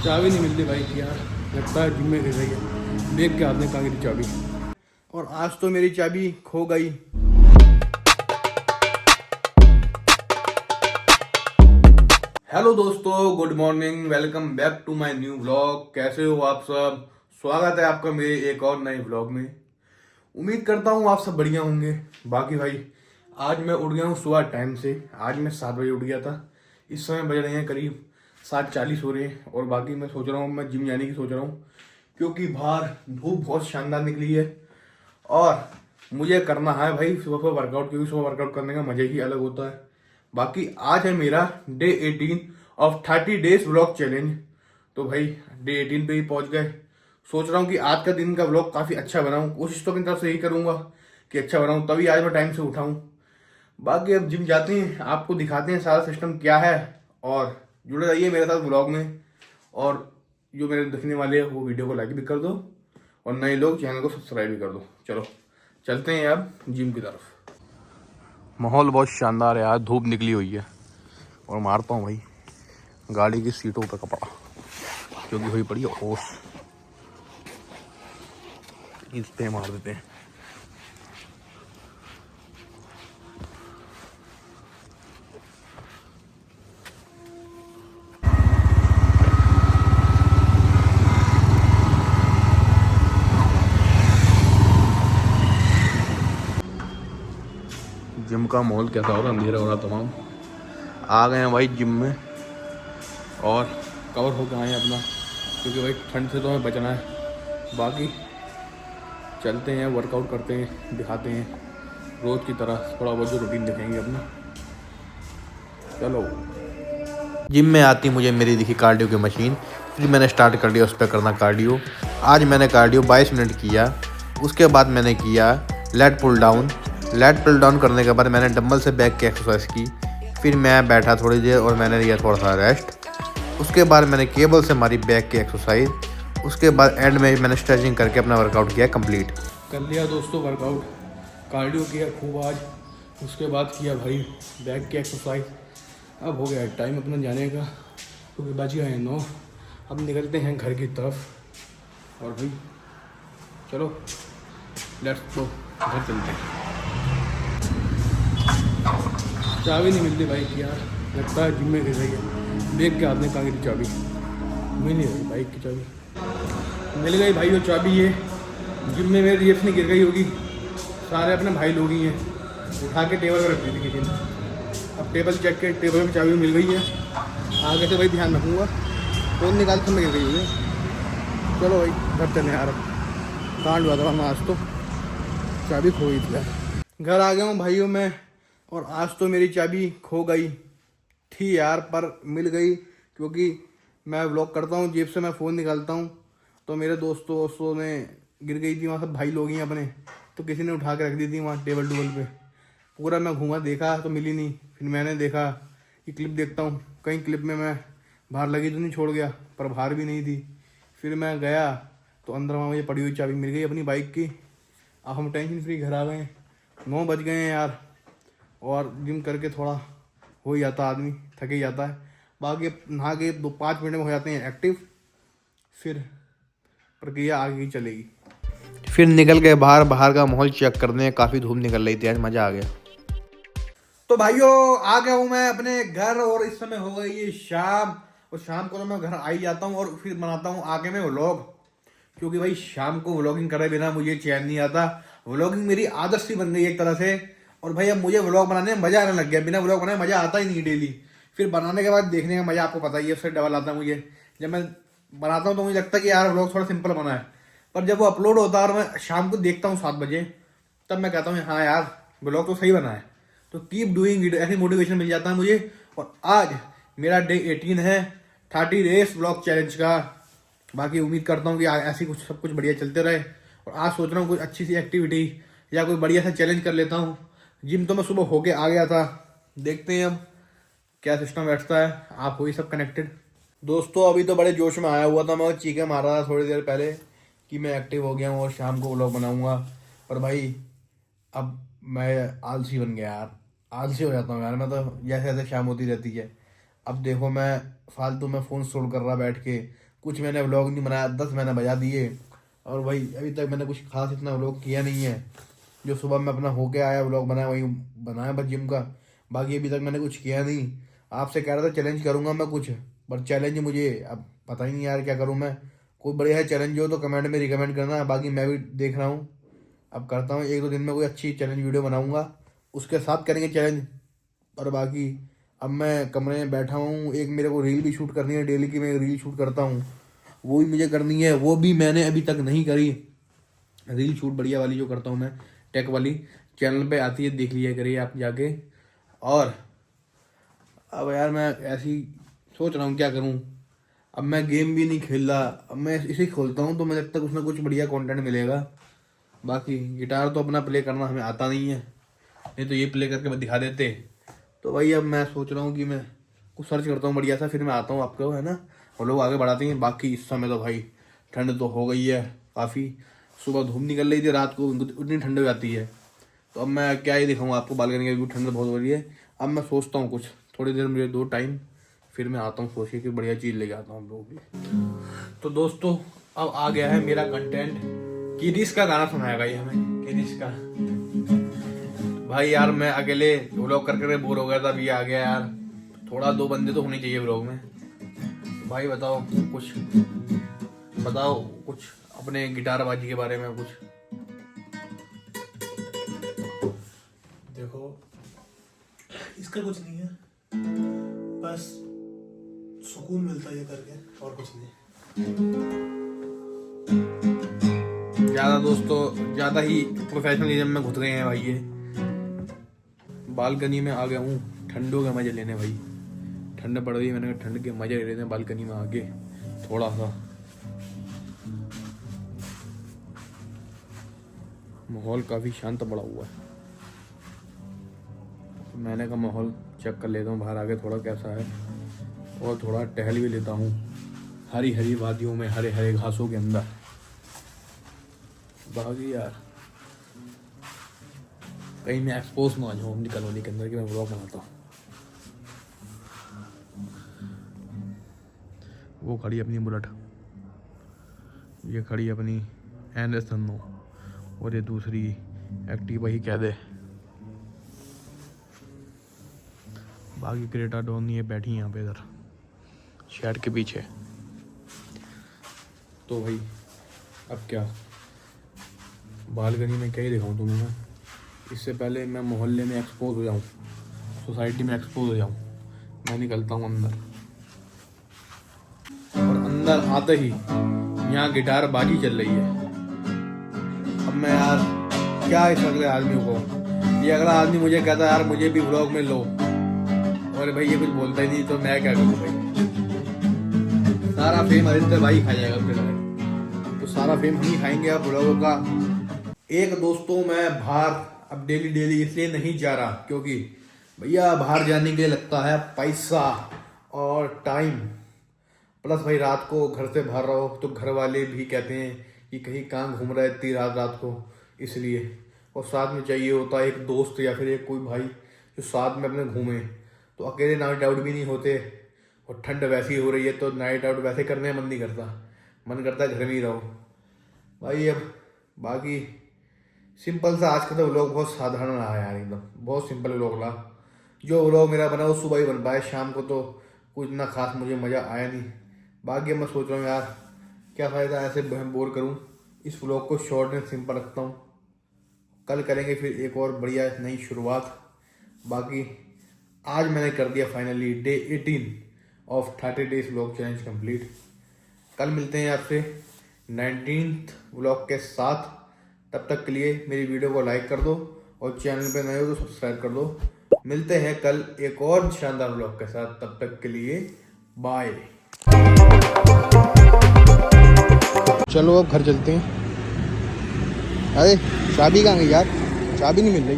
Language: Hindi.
चाबी नहीं मिलती बाइक की यार, लगता है जिम में गिर गई है। देख के आपने कहाँ गिरी चाबी। और आज तो मेरी चाबी खो गई। हेलो दोस्तों, good morning, welcome back to my new vlog. कैसे हो आप सब? स्वागत है आपका मेरे एक और नए व्लॉग में। उम्मीद करता हूँ आप सब बढ़िया होंगे। बाकी भाई आज मैं उठ गया हूँ सुबह टाइम से। आज मैं 7 बजे उठ गया था। इस समय बज रहे हैं करीब 7:40 हो रहे हैं। और बाकी मैं सोच रहा हूँ, मैं जिम जाने की सोच रहा हूँ क्योंकि बाहर धूप बहुत शानदार निकली है और मुझे करना है भाई सुबह सुबह वर्कआउट, क्योंकि सुबह वर्कआउट करने का मजा ही अलग होता है। बाकी आज है मेरा day 18 of 30 days vlog challenge. तो भाई डे 18 पे ही पहुंच गए। सोच रहा हूँ कि आज का दिन का व्लॉग काफ़ी अच्छा बनाऊँ। कोशिश तो अपनी तरफ से यही करूँगा कि अच्छा बनाऊँ, तभी आज मैं टाइम से उठाऊँ। बाकी अब जिम जाते हैं, आपको दिखाते हैं सारा सिस्टम क्या है। और जुड़े रहिए मेरे साथ व्लॉग में। और जो मेरे देखने वाले हैं वो वीडियो को लाइक भी कर दो और नए लोग चैनल को सब्सक्राइब भी कर दो। चलो चलते हैं अब जिम की तरफ। माहौल बहुत शानदार है, आज धूप निकली हुई है। और मारता हूँ भाई गाड़ी की सीटों पे कपड़ा, क्योंकि हुई पड़ी है ओस। इस पे मार देते हैं। जिम का माहौल कैसा हो रहा, अंधेरा हो रहा तमाम। आ गए हैं भाई जिम में और कवर हो गए हैं अपना, क्योंकि भाई ठंड से तो हमें बचना है। बाकी चलते हैं, वर्कआउट करते हैं, दिखाते हैं रोज़ की तरह थोड़ा बहुत जो रूटीन दिखाएंगे अपना। चलो जिम में आती मुझे मेरी दिखी कार्डियो की मशीन, फिर मैंने स्टार्ट कर दिया उस पर करना कार्डियो। आज मैंने कार्डियो 22 मिनट किया। उसके बाद मैंने किया lat pull down. Lat pull down करने के बाद मैंने डंबल से बैक की एक्सरसाइज की। फिर मैं बैठा थोड़ी देर और मैंने लिया थोड़ा सा रेस्ट। उसके बाद मैंने केबल से मारी बैक की एक्सरसाइज। उसके बाद एंड में मैंने स्ट्रेचिंग करके अपना वर्कआउट किया कंप्लीट। कर लिया दोस्तों वर्कआउट, कार्डियो किया खूब आज। उसके बाद किया भाई बैक की एक्सरसाइज। अब हो गया टाइम अपना जाने का, क्योंकि बज गए हैं 9। अब निकलते हैं घर की तरफ। और भाई चलो लेट्स गो, घर चलते हैं। चाबी नहीं मिलती बाइक की यार, लगता है जिम में गिर गई है। देख के आपने कहाँ गिरी चाबी। मिल नहीं रही बाइक की चाबी। मिल गई भाई वो चाबी। ये जिम में मेरी जेब से नहीं गिर गई होगी, सारे अपने भाई लोग ही हैं। उठा के टेबल पर रख दी थी किसी ने। अब टेबल चेक के टेबल में चाबी मिल गई है। आगे से भाई ध्यान रखूँगा, फ़ोन निकाल के मैं गिर गई हुई। चलो भाई घर चले यार, अब कांड हुआ था वहाँ। आज तो चाबी खो गई थी यार। घर आ गया हूँ भाइयों मैं, और आज तो मेरी चाबी खो गई थी यार, पर मिल गई। क्योंकि मैं व्लॉग करता हूँ, जेब से मैं फ़ोन निकालता हूँ, तो मेरे दोस्तों ने गिर गई थी वहाँ। सब भाई लोग ही अपने, तो किसी ने उठा के रख दी थी वहाँ टेबल टूबल पे। पूरा मैं घूमा, देखा तो मिली नहीं। फिर मैंने देखा कि क्लिप देखता हूँ, कहीं क्लिप में मैं बाहर लगी तो नहीं छोड़ गया, पर बाहर भी नहीं थी। फिर मैं गया तो अंदर वहाँ मुझे पड़ी हुई चाबी मिल गई अपनी बाइक की। अब हम टेंशन फ्री घर आ गए। 9 बज गए हैं यार, और जिम करके थोड़ा हो ही जाता, आदमी थक ही जाता है। बाकी अब नहा के 2-5 मिनट में हो जाते हैं एक्टिव। फिर प्रक्रिया आगे ही चलेगी। फिर निकल गए बाहर। बाहर का माहौल चेक करने, काफ़ी धूप निकल रही थी आज, मज़ा आ गया। तो भाइयों आ गया हूँ मैं अपने घर, और इस समय हो गई है शाम। और शाम को तो मैं घर आ ही जाता हूँ और फिर बनाता हूँ आगे में व्लॉग, क्योंकि भाई शाम को व्लॉगिंग करे बिना मुझे चैन नहीं आता। व्लॉगिंग मेरी आदत सी बन गई एक तरह से। और भाई अब मुझे व्लॉग बनाने में मजा आने लग गया। बिना व्लॉग बनाए मजा आता ही नहीं डेली। फिर बनाने के बाद देखने का मजा आपको पता ही है, उससे डबल आता है मुझे। जब मैं बनाता हूँ तो मुझे लगता है कि यार व्लॉग थोड़ा सिंपल बना है, पर जब वो अपलोड होता है और मैं शाम को देखता हूँ 7 बजे, तब मैं कहता हूँ हाँ यार व्लॉग तो सही बना है। तो कीप डूइंग इट, ऐसी मोटिवेशन मिल जाता है मुझे। और आज मेरा डे 18 है 30 डेज व्लॉग चैलेंज का। बाकी उम्मीद करता हूँ कि ऐसी कुछ सब कुछ बढ़िया चलते रहे। और आज सोच रहा हूँ कोई अच्छी सी एक्टिविटी या कोई बढ़िया सा चैलेंज कर लेता हूँ। जिम तो मैं सुबह होके आ गया था, देखते हैं अब क्या सिस्टम बैठता है। आप हो ही सब कनेक्टेड। दोस्तों अभी तो बड़े जोश में आया हुआ था, मैं चीखें मार रहा था थोड़ी देर पहले कि मैं एक्टिव हो गया हूँ और शाम को व्लॉग बनाऊंगा। और भाई अब मैं आलसी बन गया यार, आलसी हो जाता हूँ यार मैं तो, जैसे जैसे शाम होती रहती है। अब देखो मैं फालतू में फ़ोन स्क्रॉल कर रहा बैठ के, कुछ मैंने व्लॉग नहीं बनाया, 10 मैंने बजा दिए। और भाई अभी तक मैंने कुछ खास इतना व्लॉग किया नहीं है। जो सुबह में अपना होके आया व्लॉग बनाया वही बनाया बस जिम का। बाकी अभी तक मैंने कुछ किया नहीं। आपसे कह रहा था चैलेंज करूँगा मैं कुछ, पर चैलेंज मुझे अब पता ही नहीं यार क्या करूँ मैं। कोई बढ़िया चैलेंज हो तो कमेंट में रिकमेंड करना। बाकी मैं भी देख रहा हूँ, अब करता हूँ 1-2 दिन में कोई अच्छी चैलेंज वीडियो बनाऊँगा, उसके साथ करेंगे चैलेंज। और बाकी अब मैं कमरे में बैठा हूँ, एक मेरे को रील भी शूट करनी है, डेली की मैं रील शूट करता हूँ, वो भी मुझे करनी है। वो भी मैंने अभी तक नहीं करी, रील शूट बढ़िया वाली जो करता हूँ मैं, टेक वाली, चैनल पे आती है, देख लिया करिए आप जाके। और अब यार मैं ऐसी सोच रहा हूँ क्या करूँ। अब मैं गेम भी नहीं खेल रहा, अब मैं इसे खोलता हूँ तो मुझे लगता है कुछ ना कुछ बढ़िया कंटेंट मिलेगा। बाकी गिटार तो अपना प्ले करना हमें आता नहीं है, नहीं तो ये प्ले करके मैं दिखा देते। तो भाई अब मैं सोच रहा हूँ कि मैं कुछ सर्च करता हूँ बढ़िया सा, फिर मैं आता हूँ आपको, है ना, और लोग आगे बढ़ाते हैं। बाकी इस समय तो भाई ठंड तो हो गई है काफ़ी, सुबह धूप निकल रही थी, रात को उतनी ठंड हो जाती है। तो अब मैं क्या ही दिखाऊँ आपको, बालकनी का भी ठंड बहुत हो रही है। अब मैं सोचता हूँ कुछ थोड़ी देर मुझे दो टाइम, फिर मैं आता हूँ सोच के कि बढ़िया चीज़ लेके आता हूँ हम लोग भी। तो दोस्तों अब आ गया है मेरा कंटेंट, किरिस का गाना सुनाएगा ये हमें, किरिस का। भाई यार मैं अकेले व्लॉग करके बोर हो गया था, अभी आ गया यार। थोड़ा 2 बंदे तो होने चाहिए व्लॉग में। तो भाई बताओ कुछ अपने गिटारबाजी के बारे में कुछ। देखो इसका कुछ नहीं है, बस सुकून मिलता है ये करके, और कुछ नहीं। ज़्यादा ही प्रोफेशनलिज्म में घुस गए हैं भाई ये। बालकनी में आ गया हूँ ठंडों के मजे लेने भाई, ठंड पड़ रही है, मैंने कहा ठंड के मजे ले लेते हैं बालकनी में आके थोड़ा सा। माहौल काफ़ी शांत पड़ा हुआ है, मैंने कहा माहौल चेक कर लेता हूँ बाहर आके थोड़ा कैसा है, और थोड़ा टहल भी लेता हूँ हरी हरी वादियों में, हरे हरे घासों के अंदर। बाकी यार कहीं मैं एक्सपोज ना आ जाऊँ अपनी कॉलोनी के अंदर कि मैं व्लॉग बनाता हूँ। वो खड़ी अपनी बुलेट, ये खड़ी अपनी एनएस धन्नो, और ये दूसरी एक्टिवा ही कह दे। बाकी क्रेटा डॉन ये बैठी यहाँ पे इधर शेड के पीछे। तो भाई अब क्या बालकनी में क्या ही दिखाऊँ तुम्हें मैं, इससे पहले मैं मोहल्ले में एक्सपोज हो जाऊँ, सोसाइटी में एक्सपोज हो जाऊँ, मैं निकलता हूँ अंदर। और अंदर आते ही यहाँ गिटार बाजी चल रही है। अब मैं यार क्या इस अगले आदमी को, ये अगला आदमी मुझे कहता है यार मुझे भी व्लॉग में लो, और भाई ये कुछ बोलता ही नहीं, तो मैं क्या करूँ भाई। सारा फेम आदित्य भाई खा जाएगा फिर, तो सारा फेम ही खाएंगे आप व्लॉगों का। एक दोस्तों मैं बाहर अब डेली इसलिए नहीं जा रहा क्योंकि भैया बाहर जाने के लिए लगता है पैसा और टाइम, प्लस भाई रात को घर से बाहर रहो तो घर वाले भी कहते हैं कि कहीं कहाँ घूम रहा है इतनी रात को, इसलिए। और साथ में चाहिए होता है एक दोस्त या फिर एक कोई भाई जो साथ में अपने घूमे, तो अकेले नाइट आउट भी नहीं होते। और ठंड वैसी हो रही है तो नाइट आउट वैसे करने का मन नहीं करता, मन करता है घर में ही रहो भाई। अब बाकी सिंपल सा आज का तो व्लॉग बहुत साधारण रहा यार, एकदम बहुत सिंपल व्लॉग रहा। जो व्लॉग मेरा बना वो सुबह ही बन पाया, शाम को तो कुछ इतना खास मुझे मज़ा आया नहीं। बाकी मैं सोच रहा हूँ यार क्या फ़ायदा ऐसे बोर करूँ, इस व्लॉग को शॉर्ट एंड सिंपल रखता हूँ। कल करेंगे फिर एक और बढ़िया नई शुरुआत। बाकी आज मैंने कर दिया finally day 18 of 30 days vlog challenge complete. कल मिलते हैं आपसे 19th व्लॉग के साथ। तब तक के लिए मेरी वीडियो को लाइक कर दो और चैनल पे नए हो तो सब्सक्राइब कर दो। मिलते हैं कल एक और शानदार व्लॉग के साथ, तब तक के लिए बाय। चलो अब घर चलते हैं। अरे चाबी कहाँ गई यार, चाबी नहीं मिल रही।